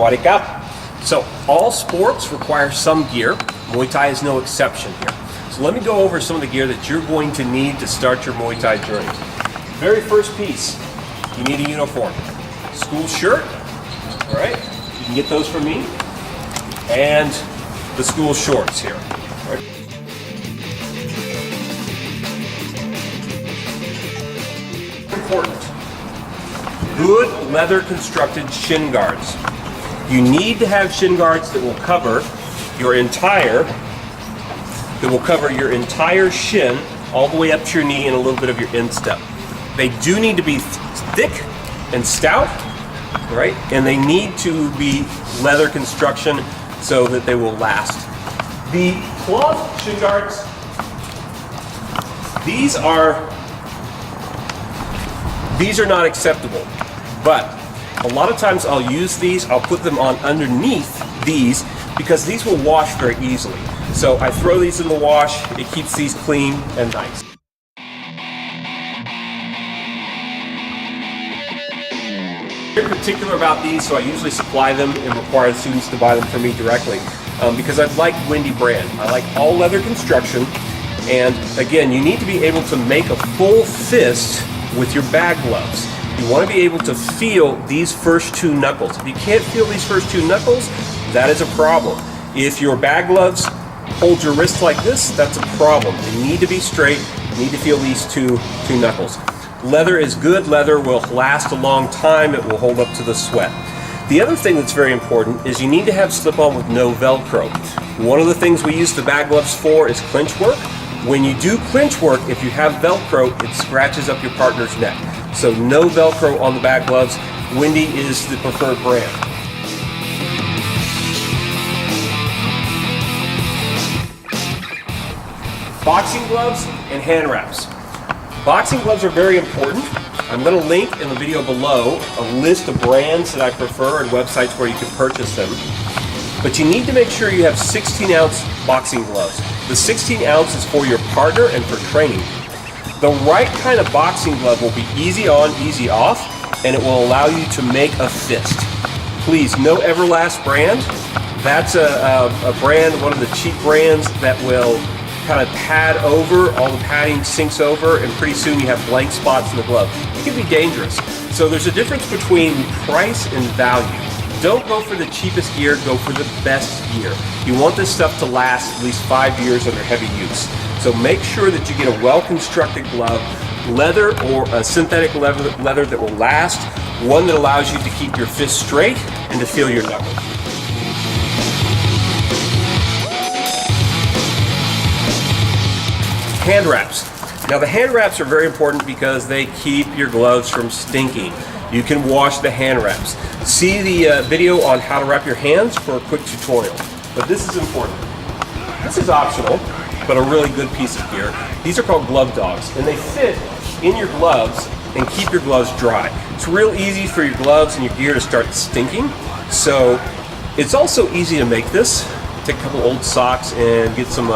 Sawadee Ka. So all sports require some gear. Muay Thai is no exception here. So let me go over some of the gear that you're going to need to start your Muay Thai journey. Very first piece, you need a uniform. School shirt, all right? You can get those from me. And the school shorts here. All right? Important. Good leather constructed shin guards. You need to have shin guards that will cover your entire shin all the way up to your knee and a little bit of your instep. They do need to be thick and stout, right? And they need to be leather construction so that they will last. The cloth shin guards, these are not acceptable, but a lot of times I'll use these, I'll put them on underneath these because these will wash very easily. So I throw these in the wash, it keeps these clean and nice. Very particular about these, so I usually supply them and require students to buy them from me directly because I like Windy brand. I like all leather construction, and again, you need to be able to make a full fist with your bag gloves. You want to be able to feel these first two knuckles. If you can't feel these first two knuckles, that is a problem. If your bag gloves hold your wrist like this, that's a problem. They need to be straight. You need to feel these two knuckles. Leather is good. Leather will last a long time. It will hold up to the sweat. The other thing that's very important is you need to have slip-on with no Velcro. One of the things we use the bag gloves for is clinch work. When you do clinch work, if you have Velcro, it scratches up your partner's neck. So no Velcro on the bag gloves. Windy is the preferred brand. Boxing gloves and hand wraps. Boxing gloves are very important. I'm going to link in the video below a list of brands that I prefer and websites where you can purchase them. But you need to make sure you have 16-ounce boxing gloves. The 16 ounce is for your partner and for training. The right kind of boxing glove will be easy on, easy off, and it will allow you to make a fist. Please, no Everlast brand. That's a brand, one of the cheap brands that will kind of pad over, all the padding sinks over, and pretty soon you have blank spots in the glove. It can be dangerous. So there's a difference between price and value. Don't go for the cheapest gear, go for the best gear. You want this stuff to last at least 5 years under heavy use. So make sure that you get a well-constructed glove, leather or a synthetic leather that will last, one that allows you to keep your fist straight and to feel your knuckles. Hand wraps. Now the hand wraps are very important because they keep your gloves from stinking. You can wash the hand wraps. See the video on how to wrap your hands for a quick tutorial. But this is important. This is optional, but a really good piece of gear. These are called glove dogs, and they fit in your gloves and keep your gloves dry. It's real easy for your gloves and your gear to start stinking. So it's also easy to make this. Take a couple old socks and get some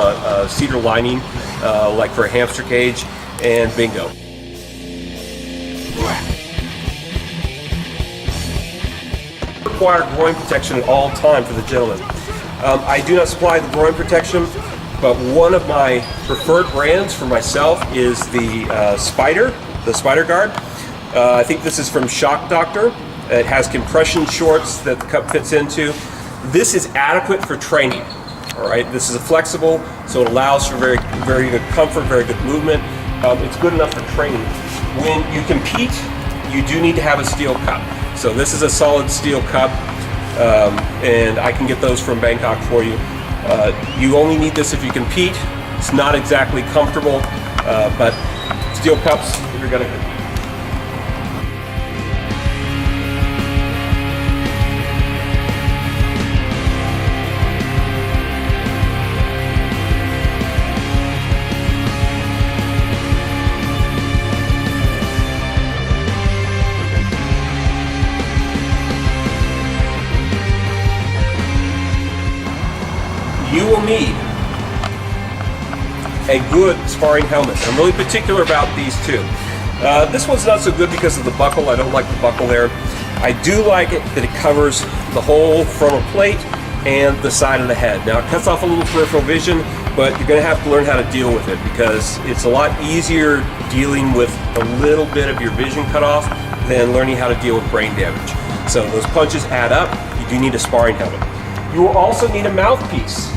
cedar lining, like for a hamster cage, and bingo. Require groin protection at all time for the gentleman. I do not supply the groin protection, but one of my preferred brands for myself is the Spider Guard. I think this is from Shock Doctor. It has compression shorts that the cup fits into. This is adequate for training. All right, this is flexible, so it allows for very, very good comfort, very good movement. It's good enough for training. When you compete, you do need to have a steel cup. So this is a solid steel cup, and I can get those from Bangkok for you. You only need this if you compete. It's not exactly comfortable, but steel cups, if you're gonna. You will need a good sparring helmet. I'm really particular about these two. This one's not so good because of the buckle. I don't like the buckle there. I do like it that it covers the whole frontal plate and the side of the head. Now it cuts off a little peripheral vision, but you're going to have to learn how to deal with it because it's a lot easier dealing with a little bit of your vision cut off than learning how to deal with brain damage. So those punches add up. You do need a sparring helmet. You will also need a mouthpiece.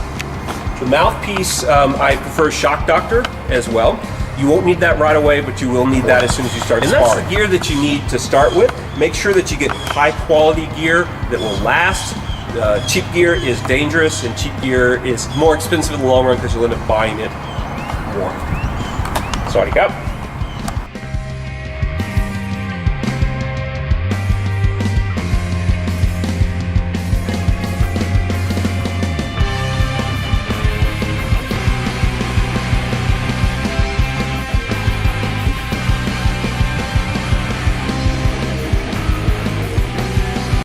The mouthpiece, I prefer Shock Doctor as well. You won't need that right away, but you will need that as soon as you start sparring. And that's the gear that you need to start with. Make sure that you get high quality gear that will last. Cheap gear is dangerous, and cheap gear is more expensive in the long run because you'll end up buying it more. So what do you got?